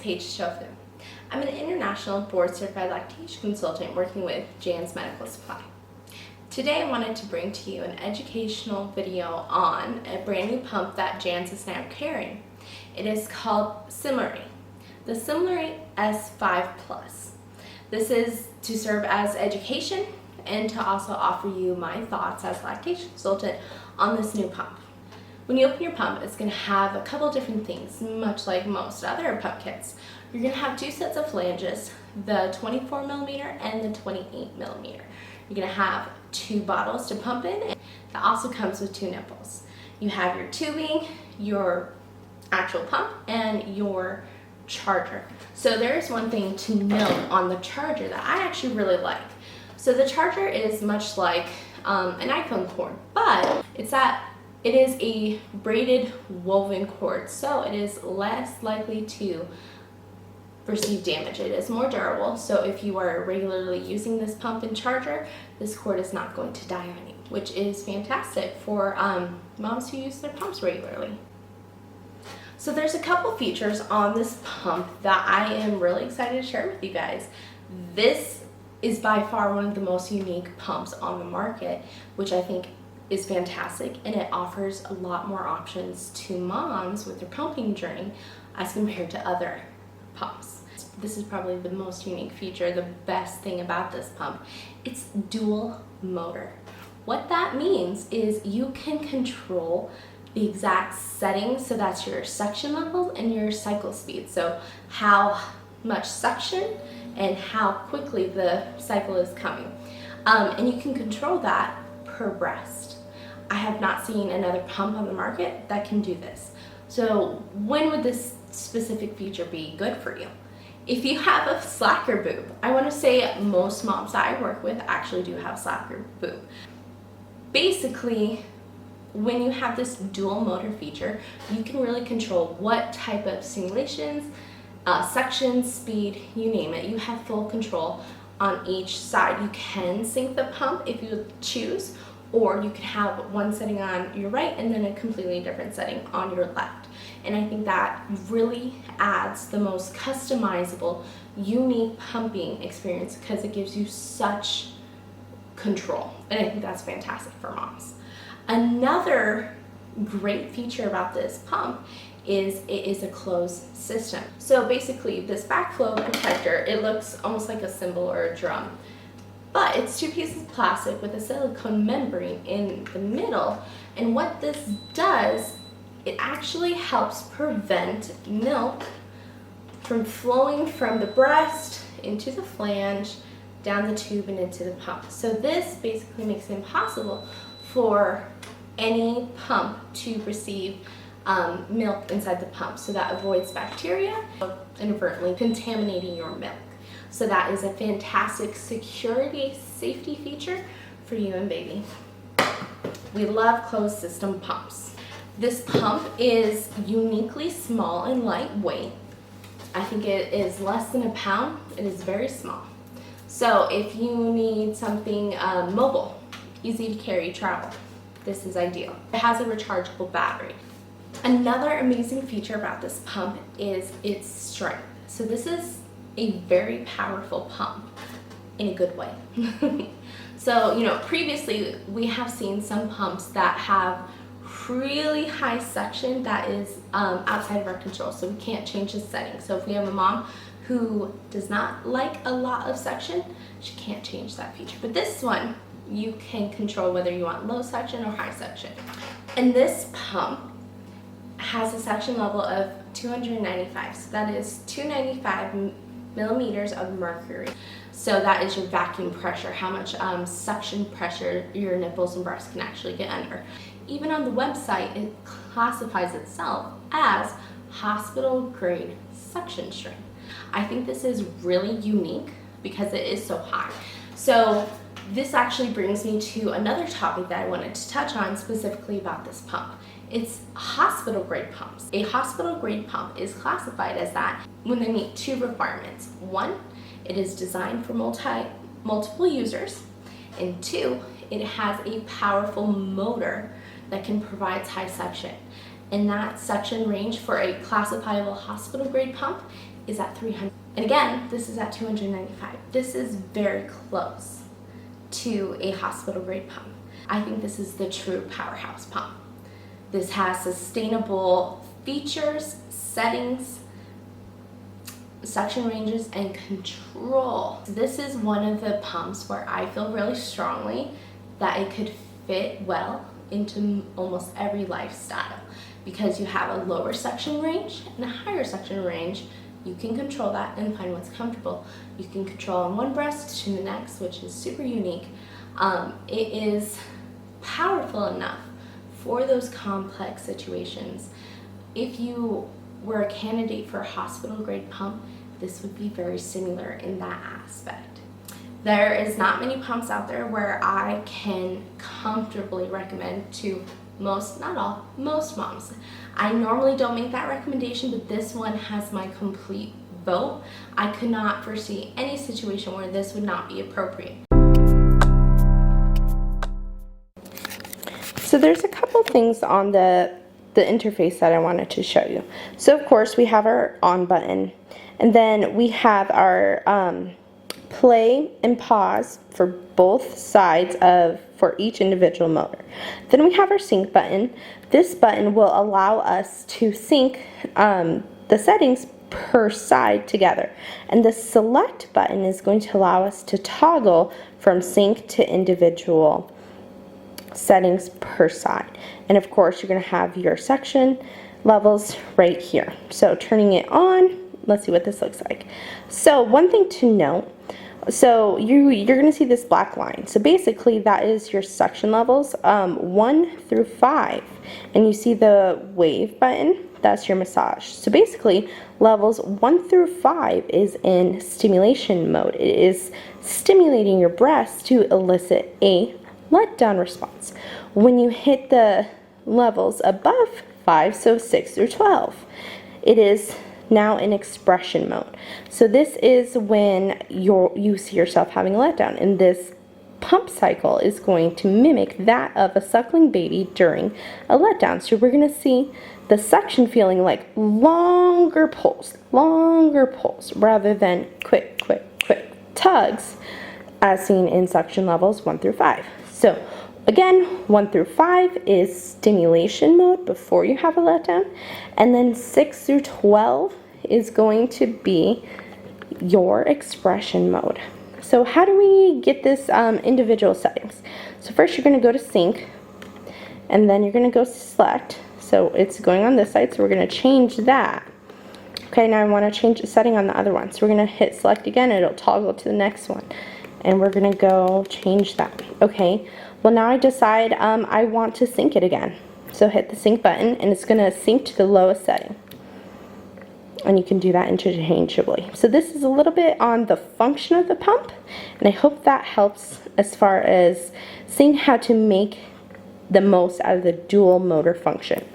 Paige Chauvin. I'm an international board-certified lactation consultant working with Jan's Medical Supply. Today I wanted to bring to you an educational video on a brand new pump that Jan's is now carrying. It is called Cimilre, the Cimilre S5 Plus. This is to serve as education and to also offer you my thoughts as a lactation consultant on this new pump. When you open your pump, it's going to have a couple different things, much like most other pump kits. You're going to have two sets of flanges, the 24 millimeter and the 28 millimeter. You're going to have two bottles to pump in, and that also comes with two nipples. You have your tubing, your actual pump, and your charger. So there's one thing to note on the charger that I actually really like. So the charger is much like an iPhone cord, but it is a braided woven cord, so it is less likely to receive damage. It is more durable, so if you are regularly using this pump and charger, this cord is not going to die on you, which is fantastic for moms who use their pumps regularly. So there's a couple features on this pump that I am really excited to share with you guys. This is by far one of the most unique pumps on the market, which I think is fantastic, and it offers a lot more options to moms with their pumping journey as compared to other pumps. This is probably the most unique feature, the best thing about this pump. It's dual motor. What that means is you can control the exact settings, so that's your suction level and your cycle speed. So how much suction and how quickly the cycle is coming. And you can control that per breast. I have not seen another pump on the market that can do this. So when would this specific feature be good for you? If you have a slacker boob, I want to say most moms that I work with actually do have slacker boob. Basically, when you have this dual motor feature, you can really control what type of stimulations, suction, speed, you name it. You have full control on each side. You can sync the pump if you choose, or you can have one setting on your right and then a completely different setting on your left. And I think that really adds the most customizable, unique pumping experience because it gives you such control. And I think that's fantastic for moms. Another great feature about this pump is it is a closed system. So basically this backflow protector, it looks almost like a cymbal or a drum. But it's two pieces of plastic with a silicone membrane in the middle. And what this does, it actually helps prevent milk from flowing from the breast into the flange, down the tube and into the pump. So this basically makes it impossible for any pump to receive milk inside the pump. So that avoids bacteria inadvertently contaminating your milk. So that is a fantastic security, safety feature for you and baby. We love closed system pumps. This pump is uniquely small and lightweight. I think it is less than a pound. It is very small. So if you need something mobile, easy to carry, travel, this is ideal. It has a rechargeable battery. Another amazing feature about this pump is its strength. So this is a very powerful pump in a good way. So, previously we have seen some pumps that have really high suction that is outside of our control, so we can't change the setting. So if we have a mom who does not like a lot of suction, she can't change that feature. But this one, you can control whether you want low suction or high suction. And this pump has a suction level of 295, so that is 295 millimeters of mercury. So that is your vacuum pressure, how much suction pressure your nipples and breasts can actually get under. Even on the website, it classifies itself as hospital grade suction strength. I think this is really unique because it is so high. So this actually brings me to another topic that I wanted to touch on specifically about this pump. It's hospital grade pumps. A hospital grade pump is classified as that when they meet two requirements. One, it is designed for multiple users, and two, it has a powerful motor that can provide high suction. And that suction range for a classifiable hospital grade pump is at 300. And again, this is at 295. This is very close to a hospital grade pump. I think this is the true powerhouse pump. This has sustainable features, settings, suction ranges, and control. This is one of the pumps where I feel really strongly that it could fit well into almost every lifestyle, because you have a lower suction range and a higher suction range. You can control that and find what's comfortable. You can control on one breast to the next, which is super unique. It is powerful enough for those complex situations. If you were a candidate for a hospital grade pump, this would be very similar in that aspect. There is not many pumps out there where I can comfortably recommend to most, not all, most moms. I normally don't make that recommendation, but this one has my complete vote. I could not foresee any situation where this would not be appropriate. So there's a couple things on the interface that I wanted to show you. So of course we have our on button, and then we have our play and pause for both sides for each individual motor. Then we have our sync button. This button will allow us to sync the settings per side together, and the select button is going to allow us to toggle from sync to individual settings per side. And of course you're going to have your section levels right here. So turning it on, let's see what this looks like. So one thing to note, so you're going to see this black line. So basically that is your suction levels 1 through 5, and you see the wave button, that's your massage. So basically levels 1 through 5 is in stimulation mode. It is stimulating your breast to elicit a letdown response. When you hit the levels above 5, so 6 through 12, it is now in expression mode. So this is when you see yourself having a letdown, and this pump cycle is going to mimic that of a suckling baby during a letdown. So we're going to see the suction feeling like longer pulls rather than quick tugs as seen in suction levels 1 through 5. So again, 1 through 5 is stimulation mode before you have a letdown, and then 6 through 12 is going to be your expression mode. So how do we get this individual settings? So first you're going to go to sync, and then you're going to go select. So it's going on this side, so we're going to change that. Okay, now I want to change the setting on the other one. So we're going to hit select again, and it'll toggle to the next one. And we're going to go change that. Okay, well now I decide I want to sync it again. So hit the sync button, and it's going to sync to the lowest setting. And you can do that interchangeably. So this is a little bit on the function of the pump, and I hope that helps as far as seeing how to make the most out of the dual motor function.